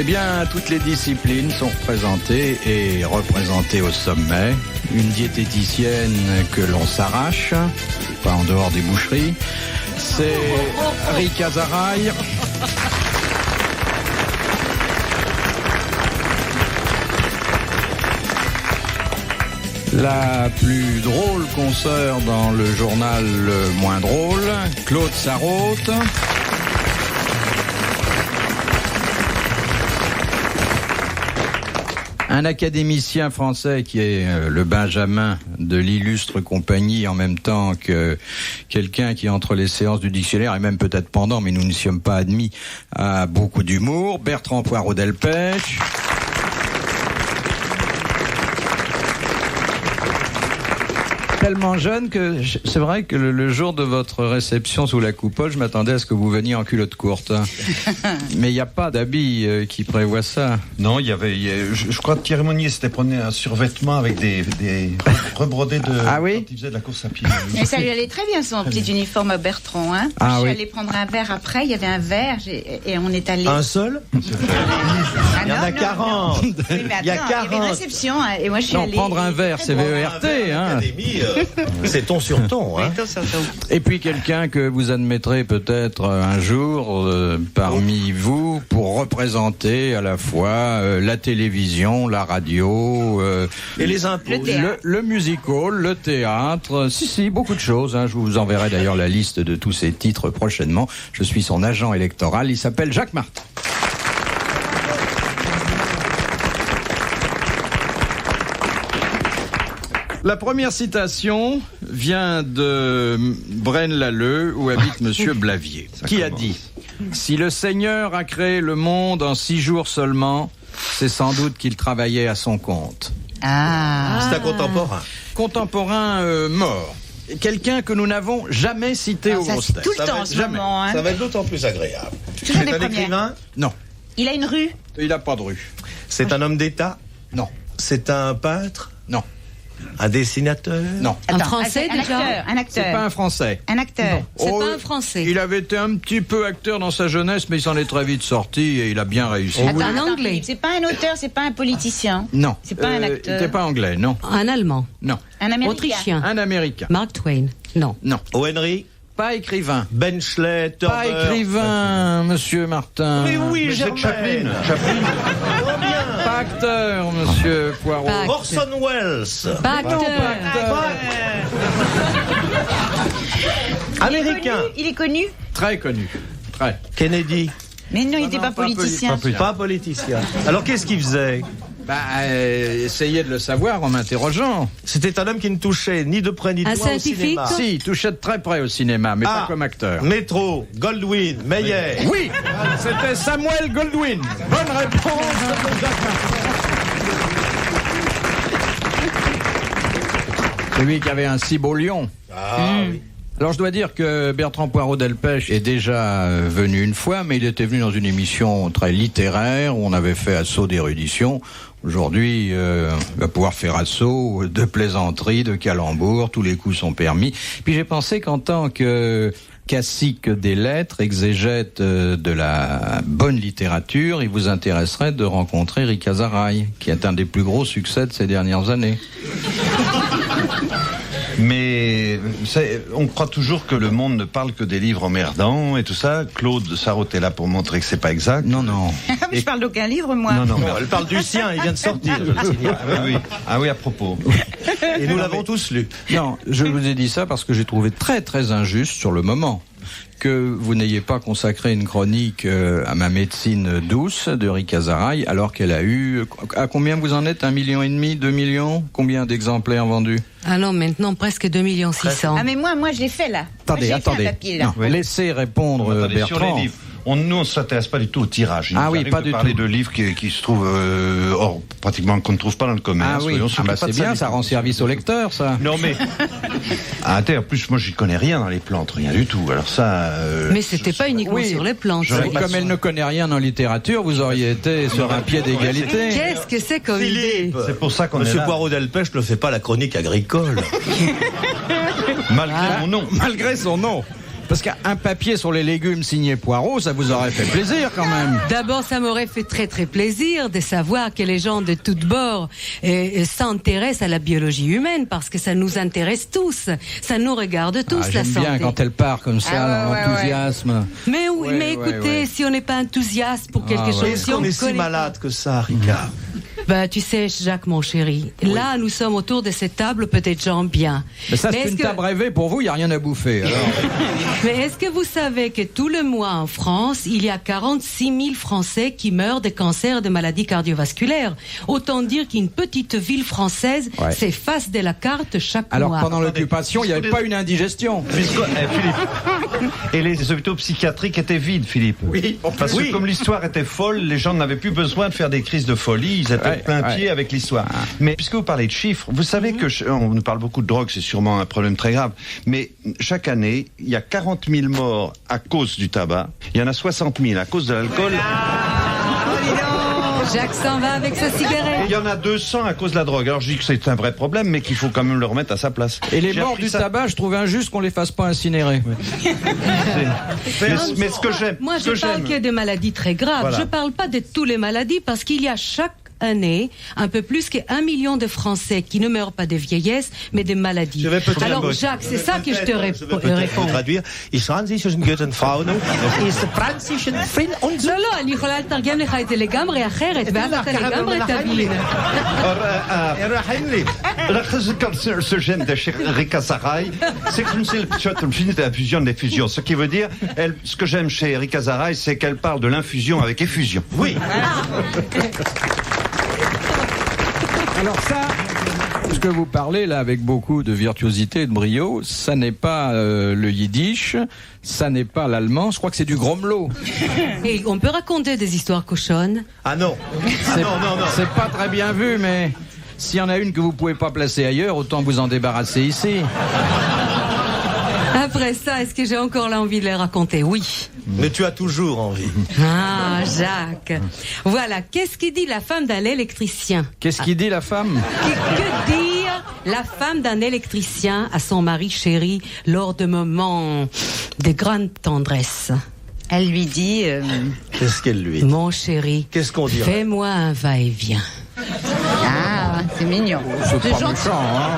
Eh bien, toutes les disciplines sont représentées et représentées au sommet. Une diététicienne que l'on s'arrache, pas en dehors des boucheries, c'est Rika Zaraï. La plus drôle consoeur dans le journal le moins drôle, Claude Sarraute. Un académicien français qui est le Benjamin de l'illustre compagnie, en même temps que quelqu'un qui, entre les séances du dictionnaire, et même peut-être pendant, mais nous n'y sommes pas admis, a beaucoup d'humour, Bertrand Poirot-Delpech. Tellement jeune que c'est vrai que le jour de votre réception sous la coupole, je m'attendais à ce que vous veniez en culotte courte. Mais il n'y a pas d'habit qui prévoit ça. Non, je crois que Thierry Monnier s'était prenait un survêtement avec des rebrodés de... Ah oui? Quand il faisait de la course à pied. Mais ça lui allait très bien son petit uniforme à Bertrand. Hein. Ah, je suis oui. allée prendre un verre après, il y avait un verre et on est allé... Un seul? Ah, Il y en a 40. Oui, mais attends, Il y a il y avait une 40. réception et moi je suis Non, allée... prendre un verre, c'est VERT, hein. C'est ton sur ton, hein. Et puis quelqu'un que vous admettrez peut-être un jour parmi vous pour représenter à la fois la télévision, la radio, Et les impôts. le musical, le théâtre, si, beaucoup de choses. Hein. Je vous enverrai d'ailleurs la liste de tous ces titres prochainement. Je suis son agent électoral, il s'appelle Jacques Martin. La première citation vient de Braine-l'Alleud, où habite Monsieur Blavier, qui a dit « Si le Seigneur a créé le monde en 6 jours seulement, c'est sans doute qu'il travaillait à son compte. Ah. C'est un contemporain. » Contemporain mort. Quelqu'un que nous n'avons jamais cité aux Ça, grosses c'est têtes. tout le temps en ce Jamais. moment. Hein. Ça va être d'autant plus agréable. Toujours C'est des un premières. écrivain. Non, Il a une rue. il n'a pas de rue. C'est un homme d'État. Non, C'est un peintre. non, Un dessinateur. non. Un Attends, Français, un déjà acteur, un C'est acteur. pas un Français. Un acteur. C'est Oh, pas un Français. Il avait été un petit peu acteur dans sa jeunesse, mais il s'en est très vite sorti et il a bien réussi. Attends, un Attends, Anglais. Philippe, c'est pas un auteur, c'est pas un politicien. Non. C'est pas un Il acteur. n'était pas anglais, non. Un Allemand. Non. Un Américain. Autrichien. Un Américain. Mark Twain. Non. Non. O. Henry. Pas écrivain. Benchley. Pas Turner. écrivain, monsieur Martin. Mais oui, Mais c'est Germaine. Chaplin. Pas acteur, monsieur Poirot. Pas Orson Welles. Pas acteur. Américain. Il est connu. Très connu. Très. Kennedy. Mais non, il Non, n'était non, pas pas politicien. Pas politicien. Alors qu'est-ce qu'il faisait? Essayez de le savoir en m'interrogeant. C'était un homme qui ne touchait ni de près ni de Un loin au scientifique. cinéma. Si, il touchait de très près au cinéma, mais pas Ah. comme acteur. Métro, Goldwyn, Meyer. Oui, c'était Samuel Goldwyn. Bonne réponse de Jacques Martin. Celui qui avait un si beau lion. Oui. Alors je dois dire que Bertrand Poirot-Delpech est déjà venu une fois, mais il était venu dans une émission très littéraire où on avait fait assaut d'érudition. Aujourd'hui, il va pouvoir faire assaut de plaisanterie, de calembours, tous les coups sont permis. Puis j'ai pensé qu'en tant que cacique des lettres, exégète de la bonne littérature, il vous intéresserait de rencontrer Rika Zaraï, qui est un des plus gros succès de ces dernières années. Mais on croit toujours que le monde ne parle que des livres emmerdants et tout ça. Claude Sarraute est là pour montrer que c'est pas exact. Non, non. Je parle d'aucun livre, moi. Non, non. Bon, elle parle du sien, il vient de sortir, je le signale. Ah oui, à propos. Et nous l'avons tous lu. Non, je vous ai dit ça parce que j'ai trouvé très très injuste sur le moment que vous n'ayez pas consacré une chronique à ma médecine douce de Rika Zaraï, alors qu'elle a eu... À combien vous en êtes? 1,5 million, 2 millions? Combien d'exemplaires vendus? Ah non, maintenant presque 2 600 000. Ah mais moi je l'ai fait là. Attendez, Moi, j'ai fait un attendez. papier, là. Non, laissez répondre Attendez, sur Bertrand. les livres. Nous, on ne s'intéresse pas du tout au tirage. Il Ah nous oui, arrive pas de du parler tout. de livres qui se trouvent pratiquement qu'on ne trouve pas dans le commerce. Ah oui, Voyons, on bah s'occupe pas c'est de ça bien, du ça tout. rend service au lecteur, ça. Non mais en plus moi j'y connais rien dans les plantes, rien du tout. Alors ça. Mais c'était pas uniquement Oui. sur les plantes. J'aurais Et pas comme elle ne connaît rien en littérature, vous auriez été sur un pied d'égalité. Qu'est-ce que c'est comme idée? Philippe. C'est pour ça qu'on est Monsieur là. Poirot-Delpech ne fait pas la chronique agricole. Malgré mon nom. Malgré son nom. Parce qu'un papier sur les légumes signé Poirot, ça vous aurait fait plaisir quand même. D'abord, ça m'aurait fait très très plaisir de savoir que les gens de toutes bords s'intéressent à la biologie humaine, parce que ça nous intéresse tous, ça nous regarde tous, la j'aime santé. bien quand elle part comme ça, dans l'enthousiasme. Mais oui, Ouais, mais écoutez, si on n'est pas enthousiaste pour quelque chose, Est-ce si on qu'on est ne si connaît malade que ça, Ricard? Bah, tu sais, Jacques, mon chéri, là, nous sommes autour de cette table, peut-être gens bien. Mais ça, Mais c'est est-ce une que- table rêvée. Pour vous, il n'y a rien à bouffer. Alors. Mais est-ce que vous savez que tout le mois en France, il y a 46 000 Français qui meurent de cancer et de maladies cardiovasculaires? Autant dire qu'une petite ville française s'efface de la carte chaque Alors, mois. pendant l'occupation, il n'y avait pas une indigestion. Philippe. Et les hôpitaux psychiatriques étaient vides, Philippe. Oui, Parce que comme l'histoire était folle, les gens n'avaient plus besoin de faire des crises de folie. Ils étaient plein pied avec l'histoire. Mais puisque vous parlez de chiffres, vous savez que on nous parle beaucoup de drogue, c'est sûrement un problème très grave. Mais chaque année, il y a 40 000 morts à cause du tabac. Il y en a 60 000 à cause de l'alcool. Jacques s'en va avec sa Et cigarette. il y en a 200 à cause de la drogue. Alors je dis que c'est un vrai problème, mais qu'il faut quand même le remettre à sa place. Et les J'ai morts appris du ça. tabac, je trouve injuste qu'on les fasse pas incinérer. Mais ce que j'aime, Moi, ce que je parle j'aime- que de maladies très graves. Voilà. Je parle pas de toutes les maladies, parce qu'il y a chaque année un peu plus qu'1 million de Français qui ne meurent pas de vieillesse, mais de maladies. Je vais peut-être- Alors, Jacques, c'est ça que je te Je vais peut-être réponds. traduire. Ich zwischen Goethe Frauen, ist franzischen Frieden und לא, לא, אני יכולה לתרגם לך את זה לגמרי אחרת, ואז אתה לגמרי תבין. Ce gène de chez Rika Sarai, c'est que c'est la fusion des fusions. Ce qui veut dire, ce que j'aime chez Rika Sarai, c'est qu'elle parle de l'infusion avec effusion. Oui. Alors ça, ce que vous parlez là avec beaucoup de virtuosité et de brio, ça n'est pas le yiddish, ça n'est pas l'allemand, je crois que c'est du grommelot. Et on peut raconter des histoires cochonnes. Ah non. C'est pas très bien vu, mais s'il y en a une que vous pouvez pas placer ailleurs, autant vous en débarrasser ici. Après ça, est-ce que j'ai encore l'envie de les raconter? Oui. Mais tu as toujours envie. Ah, Jacques. Voilà, qu'est-ce qu'il dit la femme d'un électricien? Qu'est-ce qu'il dit la femme? Que dire la femme d'un électricien à son mari chéri lors de moments de grande tendresse? Elle lui dit Qu'est-ce qu'elle lui dit? Mon chéri, Qu'est-ce qu'on dirait? fais-moi un va-et-vient. ah, c'est mignon. C'est pas gentil. méchant, hein?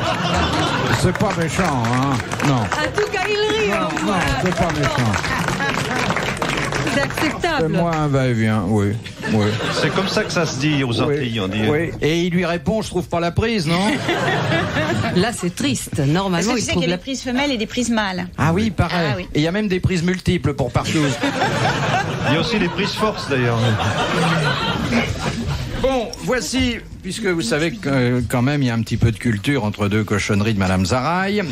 C'est pas méchant, hein? Non. En tout cas, il rit. Non, non, c'est pas méchant. C'est acceptable. Fais-moi un va-et-vient, oui. Oui. C'est comme ça que ça se dit aux Antilles, on dit. Oui. Et il lui répond, je trouve pas la prise, non? Là, c'est triste. Parce Normalement, que tu il sais qu'il trouve y a la... des prises femelles et des prises mâles. Ah oui, pareil. Ah oui. Et il y a même des prises multiples pour partout. Il y a aussi les prises force d'ailleurs. Bon, voici, puisque vous savez que quand même il y a un petit peu de culture entre deux cochonneries de Madame Zaraï.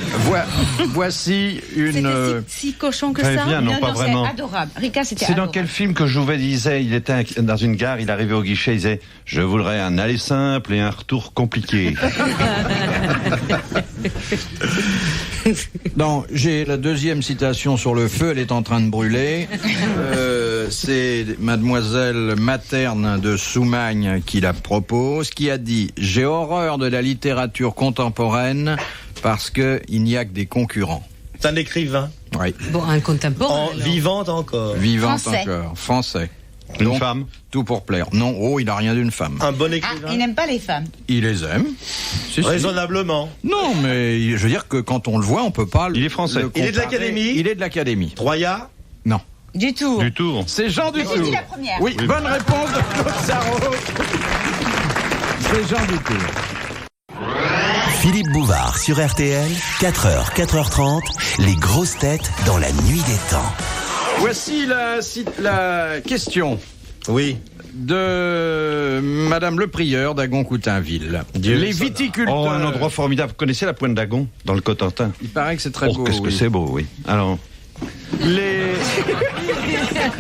Voici une. C'était si cochon que Très ça. bien. Non, pas vraiment. C'est adorable. Rika, c'était C'est dans adorable. quel film que Jouvet disait, il était dans une gare, il arrivait au guichet, il disait « Je voudrais un aller simple et un retour compliqué Non, j'ai la deuxième citation sur le feu. Elle est en train de brûler. C'est Mademoiselle Materne de Soumagne qui la propose, qui a dit « J'ai horreur de la littérature contemporaine parce que il n'y a que des concurrents. » C'est un écrivain. Oui, Bon, un contemporain. alors. Vivante encore. vivante Français. encore, français. » Une Donc, femme. Tout pour plaire. Non, oh, il n'a rien d'une femme. Un bon Ah, écrivain. il n'aime pas les femmes. Il les aime. Si, si. Raisonnablement. Non, mais je veux dire que quand on le voit, on peut pas. Il est français. le Il est de comparer. l'Académie. Il est de l'Académie. Troya. Non. Du tout. Du tour. C'est Jean J'ai Dutour. dit la première. Oui, bonne réponse de Claude Sarraud. C'est Jean Dutour. Philippe Bouvard sur RTL, 4h, 4h30, les grosses têtes dans la nuit des temps. Voici la question Oui. de Madame le Prieur d'Agon-Coutainville. Les viticulteurs. Oh, un endroit formidable. Vous connaissez la Pointe d'Agon, dans le Cotentin? Il paraît que c'est très Oh, beau. qu'est-ce que oui. c'est beau, oui. Alors,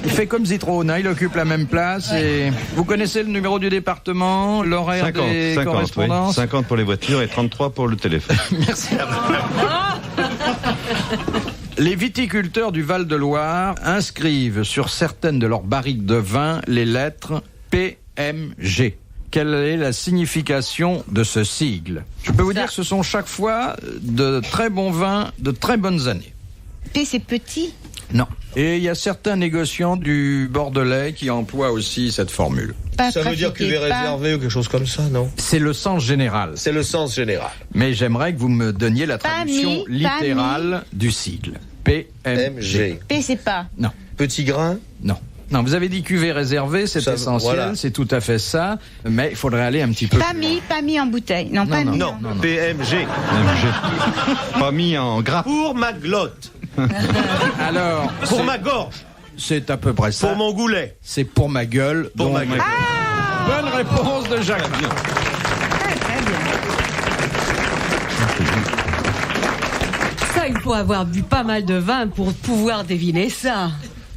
Il fait comme Zitrone, hein, il occupe la même place. Et vous connaissez le numéro du département, l'horaire 50, des 50, oui. correspondances 50 pour les voitures et 33 pour le téléphone. Merci. Les viticulteurs du Val-de-Loire inscrivent sur certaines de leurs barriques de vin les lettres PMG. Quelle est la signification de ce sigle? Je peux vous dire que ce sont chaque fois de très bons vins, de très bonnes années. P, c'est petit. Non. Et il y a certains négociants du Bordelais qui emploient aussi cette formule. Pas Ça veut dire trafiqué, cuvée pas- réservée ou quelque chose comme ça, non? C'est le sens général. C'est le sens général. Mais j'aimerais que vous me donniez la traduction mis, pas littérale du sigle. PMG. MG. P, c'est pas. Non. Petit grain? Non. Non, vous avez dit cuvée réservée, c'est Ça, essentiel, voilà. c'est tout à fait ça, mais il faudrait aller un petit peu plus loin. Pas mis en bouteille. Non, pas mis. Non, PMG. Pas mis en gras. Pour ma glotte. Alors, Pour ma gorge. c'est à peu près ça. Pour mon goulet. C'est pour ma gueule. Pour donc- ma gueule. Bonne réponse de Jacques. Ça, il faut avoir bu pas mal de vin pour pouvoir deviner ça.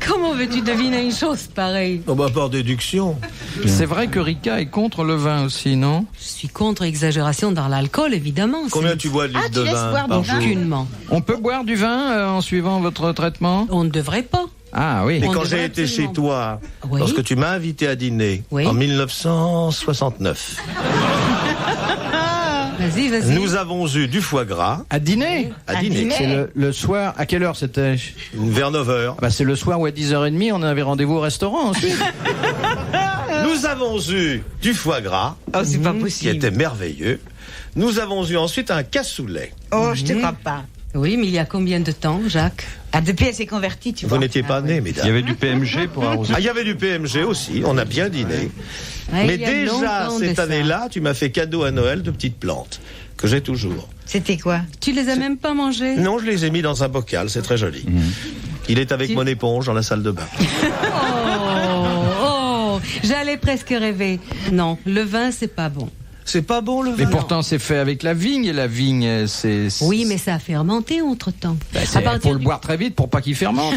Comment veux-tu deviner une chose pareille? Oh bah par déduction. C'est vrai que Rika est contre le vin aussi, non? Je suis contre exagération dans l'alcool, évidemment. Combien tu bois de litres tu de laisses vin boire par du jour? vin Aucunement. On peut boire du vin en suivant votre traitement? On ne devrait pas. Ah oui. Mais On quand devrait j'ai été absolument. chez toi, Oui. lorsque tu m'as invité à dîner, Oui. en 1969, Vas-y, vas-y. nous avons eu du foie gras À dîner? à dîner. dîner. C'est le soir. À quelle heure c'était? Vers 9h. Bah, c'est le soir où à 10h30 on avait rendez-vous au restaurant ensuite. Nous avons eu du foie gras, Oh, c'est pas qui possible. était merveilleux. Nous avons eu ensuite un cassoulet. Oh, je te crois pas. Oui, mais il y a combien de temps, Jacques? Ah, depuis, elle s'est convertie, tu Vous vois. n'étiez pas nés, Il y mesdames. avait du PMG pour arroser. Ah, il y avait du PMG aussi, on a bien dîné. Ah, il Mais y a déjà, longtemps de cette ça. année-là, tu m'as fait cadeau à Noël de petites plantes, que j'ai toujours. C'était quoi? Tu les as même pas mangés? Non, je les ai mis dans un bocal, c'est très joli. Il est avec mon éponge dans la salle de bain. Oh, j'allais presque rêver. Non, le vin, c'est pas bon. C'est pas bon le vin. Mais pourtant c'est fait avec la vigne et la vigne c'est. Oui, mais ça a fermenté entre-temps. Il faut le boire très vite pour pas qu'il fermente.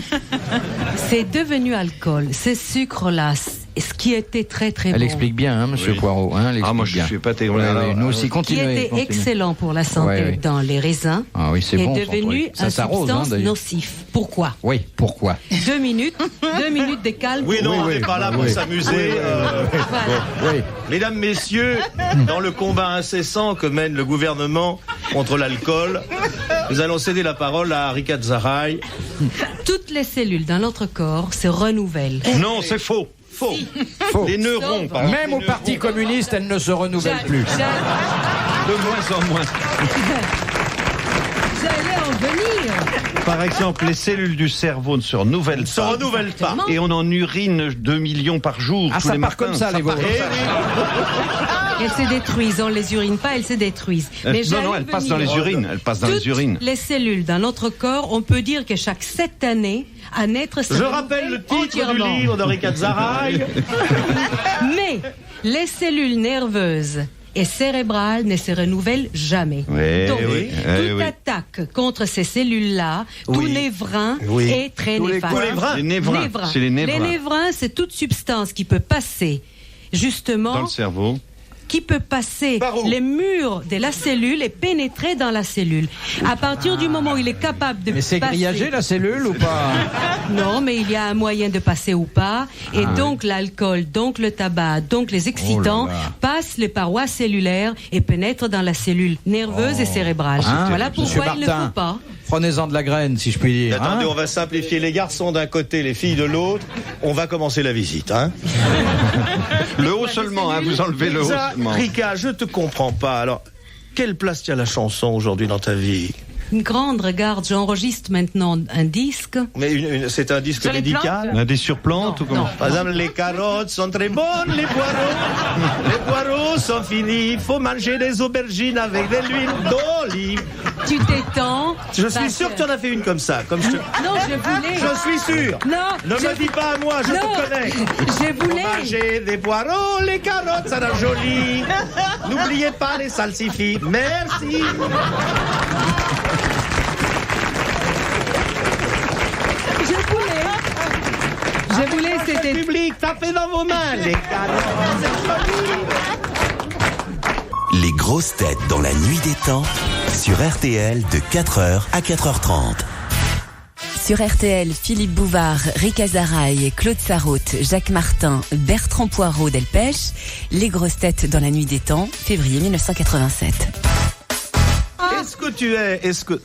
C'est devenu alcool. Ces sucres-là, ce qui était très très Elle bon. explique bien, hein, Monsieur Poirot. Hein, elle explique moi je bien. suis pas Ouais, ouais, nous aussi, Qui continuez. était continuez. excellent pour la santé Ouais, ouais. dans les raisins. Ah oui, c'est est bon. son devenu truc. Ça un s'arrose, hein, substance d'ailleurs. nocif. Pourquoi? Oui, pourquoi? 2 minutes de calme. Oui, non, Oui, on n'est oui. pas là pour Oui. s'amuser. Voilà. Oui. Mesdames, messieurs, dans le combat incessant que mène le gouvernement contre l'alcool, nous allons céder la parole à Rika Zaraï. Toutes les cellules dans notre corps se renouvellent. Non, c'est faux. Faux. Faux. Les neurones, par exemple. Même au Parti communiste, elle ne se renouvelle plus. De moins en moins. J'allais en venir. Par exemple, les cellules du cerveau ne se renouvellent Se pas. renouvellent pas. Et on en urine 2 millions par jour. Ah, tous ça les part matins. comme ça, les vôtres. Eh oui. Elles se détruisent, on les urine pas, elles se détruisent. Mais Non, non, j'allais elles passent dans venir. les urines. Elles passent dans les Toutes urines. les cellules dans notre corps, on peut dire que chaque 7 années, un être se Je renouvelle rappelle le titre entièrement. du livre de Rika Zaraï. Mais les cellules nerveuses et cérébrales ne se renouvellent jamais. Oui, Donc, oui, toute oui. attaque contre ces cellules-là, tout Oui. névrin Oui. est très Tous les néfaste. quoi Les névrins. Les névrins. Névrins. C'est les névrins. Les névrins, c'est toute substance qui peut passer, justement, Dans le cerveau. qui peut passer Par où? les murs de la cellule et pénétrer dans la cellule. À partir du moment où il est capable de Mais c'est passer... grillagé la cellule ou pas? Non, mais il y a un moyen de passer ou pas. Et Ah, donc l'alcool, donc le tabac, donc les excitants Oh là là. passent les parois cellulaires et pénètrent dans la cellule nerveuse et cérébrale. Hein, Voilà Monsieur pourquoi il ne Martin, faut pas. Prenez-en de la graine, si je puis dire. Attendez, hein. on va simplifier. Les garçons d'un côté, les filles de l'autre. On va commencer la visite. Hein. Le haut seulement, hein, vous enlevez le haut Ça, seulement. Rika, je te comprends pas. Alors, quelle place tient la chanson aujourd'hui dans ta vie? Une grande, regarde, j'enregistre maintenant un disque. Mais c'est un disque Sur les médical. On a des surplantes ou comment? Non. Par exemple, les carottes sont très bonnes, les poireaux sont finis. Il faut manger des aubergines avec de l'huile d'olive. Tu t'étends. Je suis parce sûr que tu en as fait une comme ça. Comme je... Non, je voulais... je suis sûr. Non, Ne me dis pas à moi, je Non. te connais. Je Faut voulais... manger des poireaux, les carottes, ça a l'air joli. N'oubliez pas les salsifis. Merci. Je voulais, c'était... Public, tapez dans vos mains, les carottes, c'est joli. Les grosses têtes dans la nuit des temps sur RTL de 4h à 4h30. Sur RTL, Philippe Bouvard, Rika Zaraï, Claude Sarraute, Jacques Martin, Bertrand Poirot Delpech, les grosses têtes dans la nuit des temps, février 1987.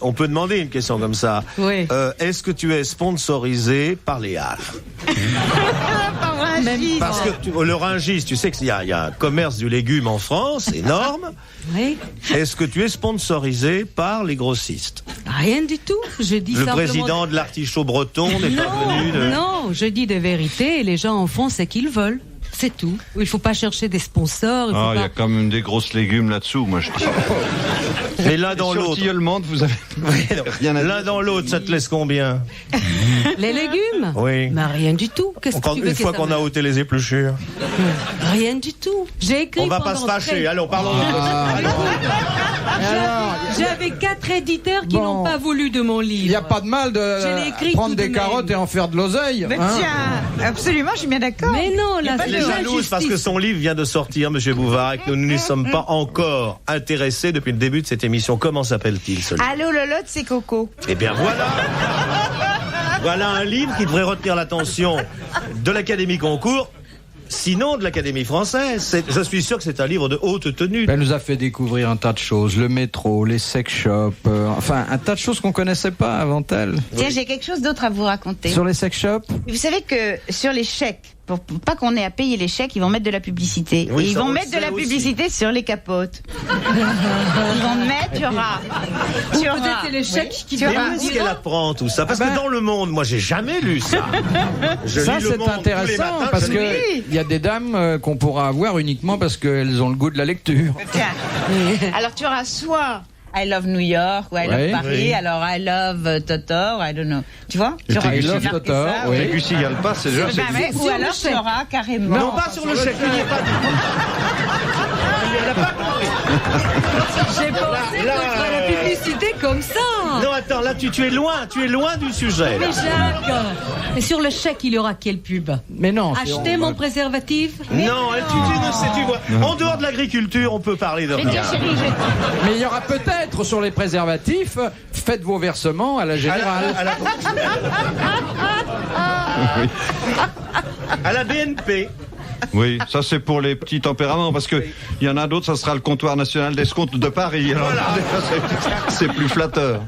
on peut demander une question comme ça. Oui. Est-ce que tu es sponsorisé par les Halles? Parce que le Rungis, tu sais qu'il y a un commerce du légume en France énorme. Oui. Est-ce que tu es sponsorisé par les grossistes? Rien du tout. Je dis Le simplement... président de l'artichaut breton n'est pas venu de... Non, je dis des vérités et les gens en font ce qu'ils veulent. C'est tout. Il ne faut pas chercher des sponsors. Il y a quand même des grosses légumes là-dessous, moi je dis. Mais l'un dans l'autre. Sur le monde, vous avez rien à dire. L'un dans l'autre, ça te laisse combien? Les légumes? Oui. Mais rien du tout. Qu'est-ce que tu veux une fois qu'on a ôté les épluchures. Rien du tout. J'ai écrit. On va pas se fâcher. Allons, parlons. J'avais 4 éditeurs qui n'ont pas voulu de mon livre. Il n'y a pas de mal de prendre des carottes et en faire de l'oseille. Mais tiens, absolument, je suis bien d'accord. Mais non, là, Elle est jalouse parce que son livre vient de sortir, Monsieur Bouvard, et que nous ne nous sommes pas encore intéressés depuis le début de cette émission. Comment s'appelle-t-il, ce livre? Allô, Lolotte, c'est Coco. Eh bien, voilà. Voilà un livre qui devrait retenir l'attention de l'Académie Goncourt. Sinon, de l'Académie française. Je suis sûr que c'est un livre de haute tenue. Elle nous a fait découvrir un tas de choses. Le métro, les sex shops, enfin, un tas de choses qu'on connaissait pas avant elle. Tiens, j'ai quelque chose d'autre à vous raconter. Sur les sex shops? Vous savez que sur les chèques, pour pas qu'on ait à payer les chèques, ils vont mettre de la publicité. Oui, et ils ça, vont on le mettre de sait la aussi. publicité sur les capotes. Ils vont mettre, tu auras. Peut-être c'est les chèques qui tu Mais auras. où est-ce qu'elle apprend tout ça? Parce que dans Le Monde, moi, j'ai jamais lu ça. Ça, c'est intéressant parce que il y a des dames qu'on pourra avoir uniquement parce qu'elles ont le goût de la lecture. Tiens. Alors tu auras soit I love New York ou I love Paris, oui. alors I love Totor, I don't know. Tu vois? Et Tu auras I marqué love Totor, ça, oui. Et s'il n'y a le pas, c'est déjà... Ben, mais, ou Sur alors le tu chèque. auras carrément. Non, pas sur le chèque, il n'y est pas dit. Elle n'a pas compris. J'ai pensé contre la publicité comme ça. Non, attends, là, tu es loin du sujet. Mais Là. Jacques, mais sur le chèque, il y aura quelle pub? Mais non. Acheter mon préservatif? Non, tu ne sais, tu vois. En dehors de l'agriculture, on peut parler de Mais rien. tiens, chérie, Mais il y aura peut-être sur les préservatifs, faites vos versements à la générale. À la BNP. Oui, ça c'est pour les petits tempéraments, parce que il y en a d'autres, ça sera le comptoir national d'escompte de Paris. Alors, c'est plus flatteur.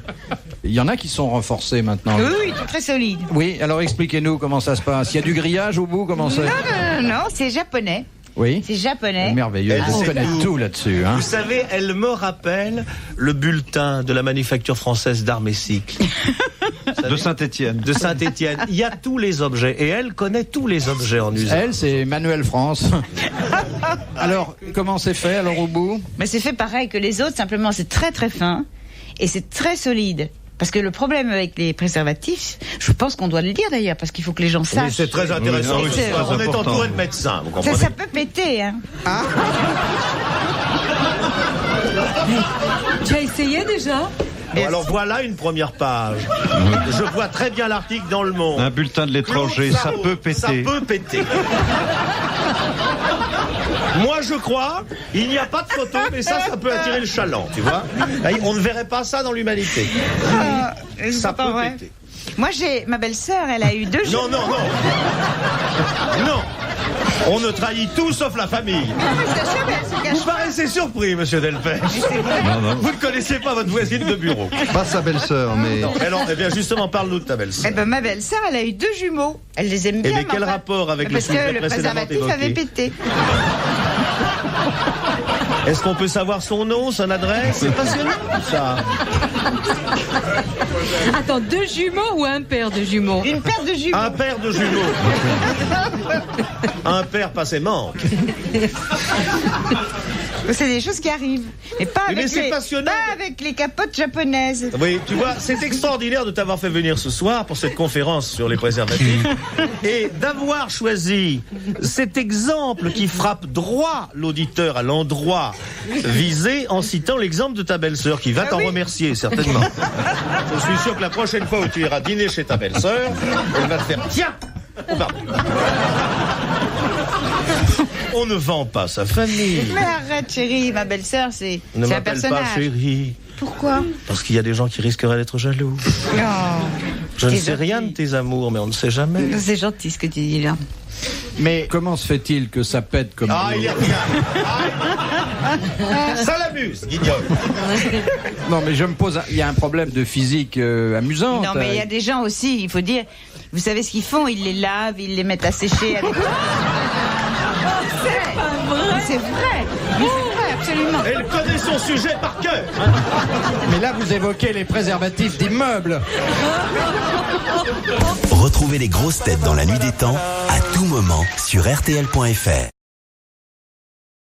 Il y en a qui sont renforcés maintenant. oui, c'est très solide. Oui, alors expliquez-nous comment ça se passe. Il y a du grillage au bout, comment c'est? Non, c'est japonais. Oui. C'est japonais. Merveilleux, Elle vous sait connaissez tout là-dessus. Hein. Vous savez, elle me rappelle le bulletin de la Manufacture française d'armes et cycles. De Saint-Étienne. De Saint-Étienne. Il y a tous les objets. Et elle connaît tous les objets en usage. Elle, c'est Manuel France. Alors, comment c'est fait alors au bout? Mais c'est fait pareil que les autres, simplement c'est très très fin et c'est très solide. Parce que le problème avec les préservatifs, je pense qu'on doit le dire d'ailleurs, parce qu'il faut que les gens Oui, sachent. c'est très intéressant. Oui, c'est On est important. entouré de médecins, vous Ça, comprenez? ça peut péter, hein. Tu as essayé déjà? Bon, alors voilà une première page. Je vois très bien l'article dans Le Monde. Un bulletin de l'étranger, ça peut péter. Ça peut péter. Moi, je crois, il n'y a pas de photo, mais ça peut attirer le chaland, tu vois. On ne verrait pas ça dans l'humanité. Ça peut péter. Moi, ma belle-sœur, elle a eu 2 jours. Non. Non. On ne trahit tout sauf la famille. Vous paraissez surpris, monsieur Delpech. Vous ne connaissez pas votre voisine de bureau. Pas sa belle-sœur, mais... Non, eh bien, justement, parle-nous de ta belle-sœur. Eh ben, ma belle-sœur, elle a eu 2 jumeaux. Elle les aime bien. mais quel enfin, rapport avec le parce sujet que le précédemment préservatif avait évoqué pété. Est-ce qu'on peut savoir son nom, son adresse? C'est passionnant, ça. Attends, 2 jumeaux ou un paire de jumeaux? Une paire de jumeaux. Un paire de jumeaux. Un paire passé manque. C'est des choses qui arrivent. Mais pas Mais avec, c'est passionnant. pas avec les capotes japonaises. Oui, tu vois, c'est extraordinaire de t'avoir fait venir ce soir pour cette conférence sur les préservatifs et d'avoir choisi cet exemple qui frappe droit l'auditeur à l'endroit visé en citant l'exemple de ta belle-sœur qui va t'en remercier certainement. Je suis sûr que la prochaine fois où tu iras dîner chez ta belle-sœur, elle va te faire tiens. Oh, pardon. On ne vend pas sa famille. Mais arrête, chérie, ma belle-sœur, c'est Ne un m'appelle personnage. pas chérie. Pourquoi? Parce qu'il y a des gens qui risqueraient d'être jaloux. Non. Je ne T'es sais rien de tes amours, mais on ne sait jamais. C'est gentil ce que tu dis là. Mais comment se fait-il que ça pète comme... Ah, il y a rien. Ça l'amuse, Guignol. Non, mais je me pose. Il y a un problème de physique amusant. Non, mais il y a des gens aussi, il faut dire. Vous savez ce qu'ils font? Ils les lavent, ils les mettent à sécher avec. C'est vrai. Mais c'est vrai, absolument. Elle connaît son sujet par cœur. Mais là, vous évoquez les préservatifs d'immeubles. Retrouvez les grosses têtes dans la nuit des temps à tout moment sur RTL.fr.